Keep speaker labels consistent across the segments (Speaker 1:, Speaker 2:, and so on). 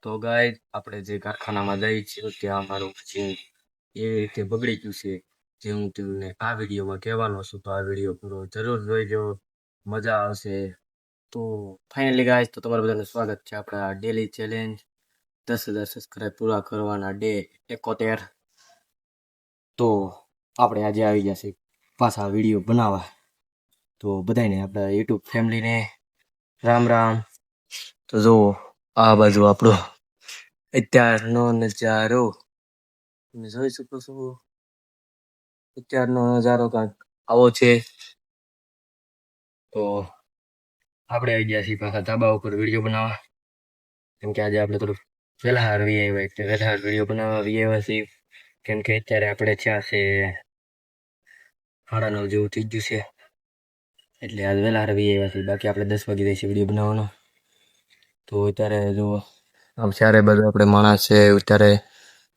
Speaker 1: તો ગાય આપણે જે કારખાનામાં જઈએ છીએ ત્યાં અમારું મશીન એ રીતે બગડી ગયું છે જે હું તમને આ વિડીયોમાં કહેવાનો છું. તો આ વિડીયો પૂરો જરૂર જોઈજો, મજા આવશે. તો ફાઇનલી ગાય તો તમારું બધાનું સ્વાગત છે આપણા ડેલી ચેલેન્જ 10,000 સબસ્ક્રાઈબ પૂરા કરવાના ડે 71. તો આપણે આજે આવી ગયા છે પાછા વિડીયો બનાવવા. તો બધાને આપણા યુટ્યુબ ફેમિલીને રામ રામ. તો જુઓ આ બાજુ આપણો અત્યારનો નજારો તમે જોઈ શકો છો. અત્યારનો નજારો કાંઈક આવો છે. તો આપણે આવી ગયા છીએ પાછા ધાબા ઉપર વિડીયો બનાવવા, કેમ કે આજે આપણે થોડુંક વહેલા આવી આવ્યા એટલે વહેલા વિડીયો બનાવવા આવી આવ્યા છીએ. કેમ કે અત્યારે આપણે થયા છે 9:30 જેવું થઈ ગયું છે એટલે આજ વહેલા આવી આવ્યા છીએ. બાકી આપણે 10 વાગી જાય છે વિડીયો બનાવવાનો. તો અત્યારે જો આમ ચારે બાજુ આપણે માણસ છે, અત્યારે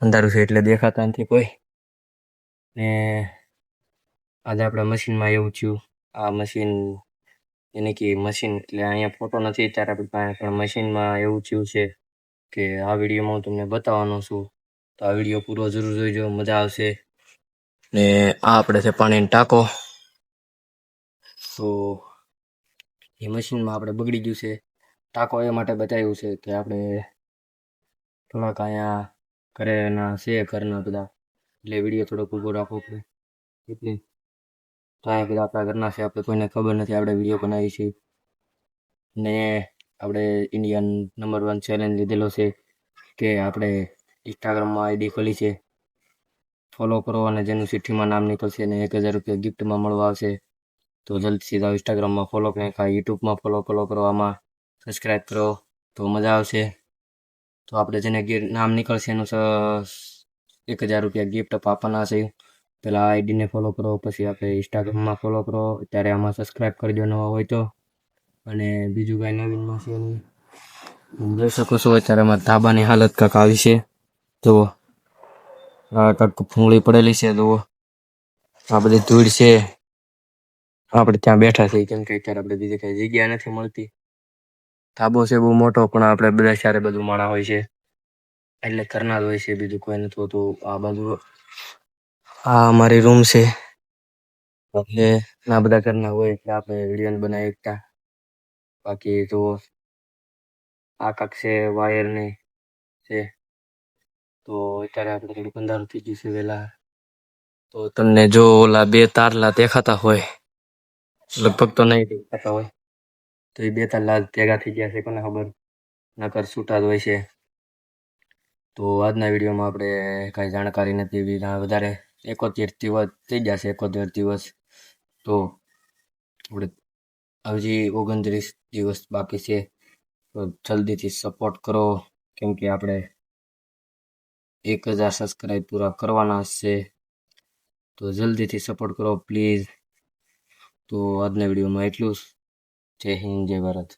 Speaker 1: અંધારું છે એટલે દેખાતા નથી કોઈ. ને આજે આપણા મશીનમાં એવું થયું, આ મશીન એને કે મશીન એટલે અહીંયા ફોટો નથી ત્યારે આપણી પાસે, પણ મશીનમાં એવું થયું છે કે આ વિડીયોમાં હું તમને બતાવવાનો છું. તો આ વિડીયો પૂરો જરૂર જોઈજો, મજા આવશે. ને આ આપણે છે પાણીનો ટાંકો. તો એ મશીનમાં આપણે બગડી ગયું છે. ટાંકો એ માટે બતાવ્યું છે કે આપણે થોડાક અહીંયા ઘરેના છે ઘરના બધા, એટલે વિડીયો થોડોક ઊભો રાખવો પડે એટલે. તો અહીંયા બધા આપણા ઘરના છે, આપણે કોઈને ખબર નથી આપણે વિડીયો બનાવી છે. ને આપણે ઇન્ડિયન નંબર 1 ચેલેન્જ લીધેલો છે કે આપણે ઇન્સ્ટાગ્રામમાં આઈડી ખોલી છે. ફોલો કરો અને જેનું સિઠ્ઠીમાં નામ નીકળશે ને 1,000 રૂપિયા ગિફ્ટમાં મળવા આવશે. તો જલ્દીથી જાઓ ઇન્સ્ટાગ્રામમાં ફોલો કંઈક, યુટ્યુબમાં ફોલો કરો, આમાં સબસ્ક્રાઈબ કરો તો મજા આવશે. તો આપણે જેને નામ નીકળશે એનું 1,000 રૂપિયા ગિફ્ટ આપવાના છે. પહેલાં આઈડીને ફોલો કરો, પછી આપણે ઇન્સ્ટાગ્રામમાં ફોલો કરો, ત્યારે આમાં સબસ્ક્રાઈબ કરી દો નવા હોય તો. અને બીજું કાંઈ નવીનમાં છે નહીં. જોઈ શકો છો અત્યારે અમારા ધાબાની હાલત કાંક આવી છે. જુઓ આ કાંક ભૂંગળી પડેલી છે. જુઓ આ બધી ધૂળ છે. આપણે ત્યાં બેઠા છીએ કેમ કે અત્યારે આપણે બીજી કાંઈ જગ્યા નથી મળતી. ધાબો છે બહુ મોટો, પણ આપણે બધા ચારે બધું માણા હોય છે એટલે ઘરના જ હોય છે, બીજું કોઈ નથી હોતું. આ બાજુ આ અમારી રૂમ છે એટલે ના બધા ઘરના હોય એટલે આપણે વિડીયો બનાવી શકતા. બાકી તો આ કાંક છે વાયરની છે. તો અત્યારે આપણે થોડુંક અંધારું થઈ ગયું છે વહેલા. તો તમને જો ઓલા 2 તારલા દેખાતા હોય, લગભગ તો નહીં દેખાતા હોય, તો એ 2 તારલા ભેગા થઈ ગયા છે, કોને ખબર, નકર છૂટા જ હોય છે. તો આજના વિડીયોમાં આપણે કાંઈ જાણકારી નથી એવી વધારે. 71 દિવસ થઈ ગયા છે, 71 દિવસ. તો આપણે હજી 29 દિવસ બાકી છે. તો જલ્દીથી સપોર્ટ કરો, કેમ કે આપણે 1,000 સબસ્ક્રાઈબ પૂરા કરવાના છે. તો જલ્દીથી સપોર્ટ કરો પ્લીઝ. તો આજના વિડીયોમાં એટલું જ. જય હિન્દ, જય ભારત.